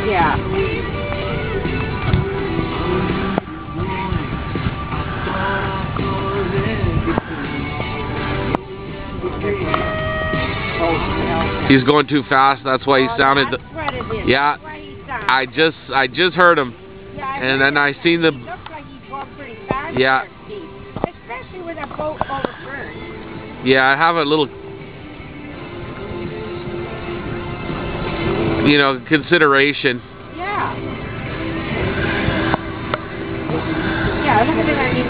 Yeah. He's going too fast. That's why he sounded. That's what it is. Yeah. That's why he sounded. I just heard him, Yeah, and then I seen the. He looks like he's going pretty fast. Yeah. There, Steve. Especially with a boat overturned. Yeah, I have a little, consideration. Yeah. Yeah, look at it. I mean,